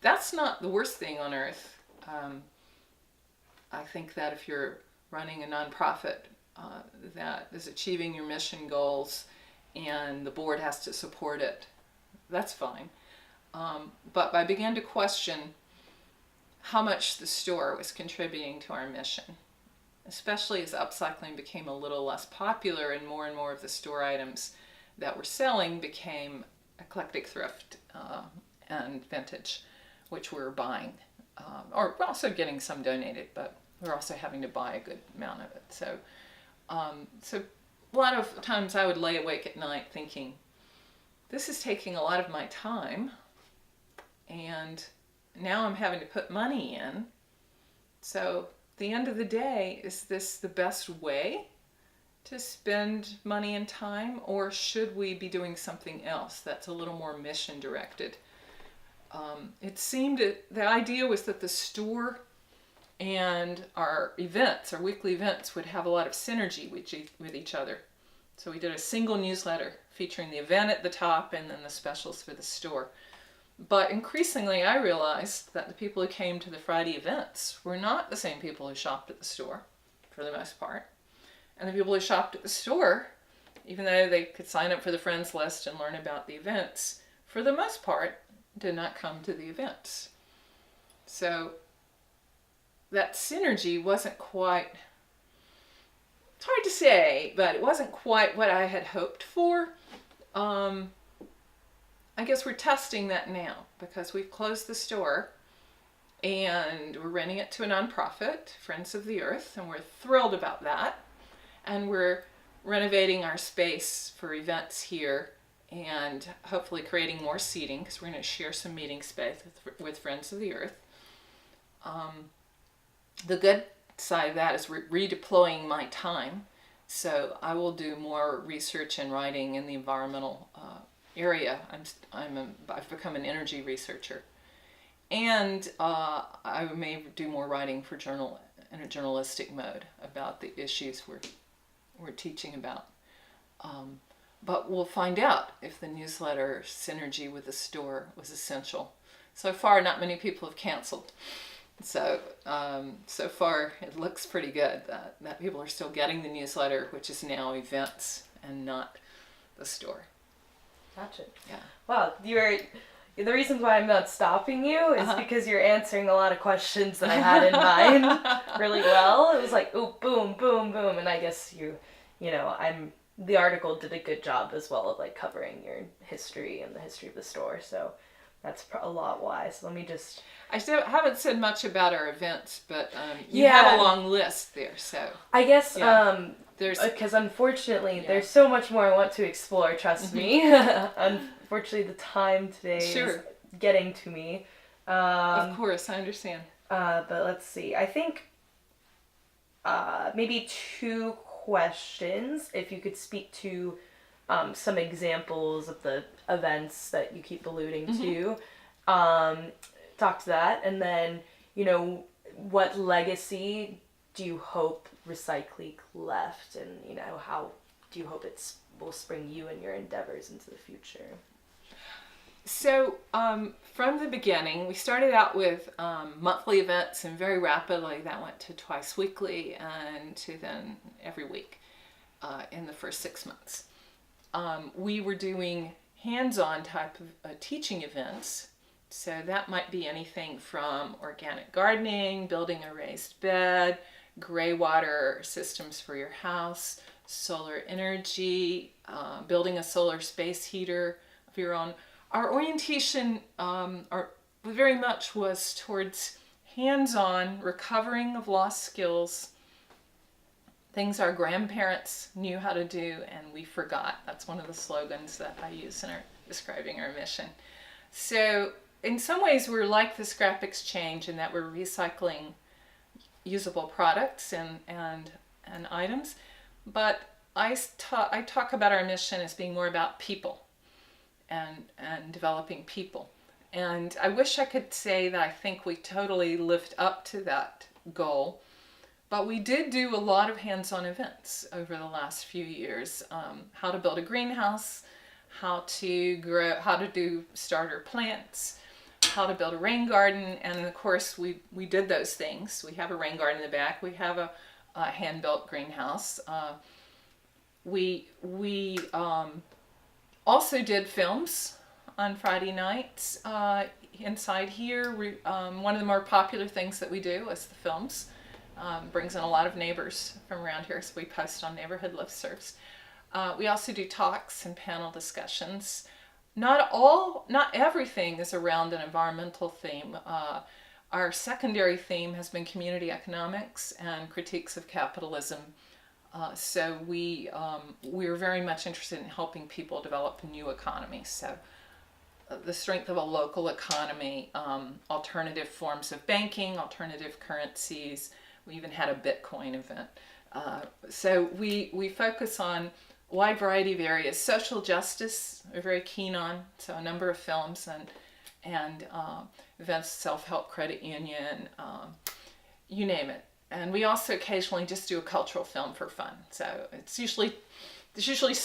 that's not the worst thing on earth. I think that if you're running a nonprofit that is achieving your mission goals and the board has to support it, that's fine. But I began to question how much the store was contributing to our mission, especially as upcycling became a little less popular and more of the store items that we're selling became eclectic thrift and vintage, which we're buying, or also getting some donated, but we're also having to buy a good amount of it. So a lot of times I would lay awake at night thinking, this is taking a lot of my time, and now I'm having to put money in. So at the end of the day, is this the best way to spend money and time, or should we be doing something else that's a little more mission directed? It seemed the idea was that the store and our events, our weekly events, would have a lot of synergy with each other. So we did a single newsletter featuring the event at the top and then the specials for the store. But increasingly I realized that the people who came to the Friday events were not the same people who shopped at the store, for the most part. And the people who shopped at the store, even though they could sign up for the friends list and learn about the events, for the most part did not come to the events. So that synergy wasn't quite, it's hard to say, but it wasn't quite what I had hoped for. I guess we're testing that now because we've closed the store and we're renting it to a nonprofit, Friends of the Earth, and we're thrilled about that. And we're renovating our space for events here and hopefully creating more seating because we're going to share some meeting space with Friends of the Earth. The good side of that is we're redeploying my time. So I will do more research and writing in the environmental area. I've become an energy researcher. And I may do more writing for in a journalistic mode about the issues we're teaching about. But we'll find out if the newsletter synergy with the store was essential. So far, not many people have canceled. So far, it looks pretty good that people are still getting the newsletter, which is now events and not the store. Gotcha. Yeah. Wow, the reason why I'm not stopping you is because you're answering a lot of questions that I had in mind really well. It was like, ooh, boom, boom, boom, and I guess the article did a good job as well of like covering your history and the history of the store. So that's a lot why. So let me just. I still haven't said much about our events, but you have a long list there. So I guess because unfortunately there's so much more I want to explore. Trust me. Unfortunately, the time today is getting to me. Of course, I understand. But let's see. I think maybe 2 questions. If you could speak to some examples of the events that you keep alluding to. Talk to that, and then what legacy do you hope Recyclique left, and how do you hope will spring you and your endeavors into the future? So from the beginning, we started out with monthly events, and very rapidly that went to twice weekly and to then every week in the first 6 months. We were doing hands-on type of teaching events. So that might be anything from organic gardening, building a raised bed, gray water systems for your house, solar energy, building a solar space heater of your own. Our orientation very much was towards hands-on recovering of lost skills, things our grandparents knew how to do and we forgot. That's one of the slogans that I use in describing our mission. So in some ways, we're like the scrap exchange in that we're recycling usable products and items. But I talk about our mission as being more about people and developing people. And I wish I could say that I think we totally lived up to that goal. But we did do a lot of hands-on events over the last few years. How to build a greenhouse, how to grow, how to do starter plants, how to build a rain garden, and of course we did those things. We have a rain garden in the back. We have a hand-built greenhouse. We also did films on Friday nights inside here. One of the more popular things that we do is the films. Brings in a lot of neighbors from around here, so we post on neighborhood listservs. We also do talks and panel discussions. Not everything is around an environmental theme. Our secondary theme has been community economics and critiques of capitalism. So we're very much interested in helping people develop new economies. So the strength of a local economy, alternative forms of banking, alternative currencies. We even had a Bitcoin event. So we focus on a wide variety of areas. Social justice we're very keen on, so a number of films and events, self-help credit union, you name it. And we also occasionally just do a cultural film for fun. So it's usually some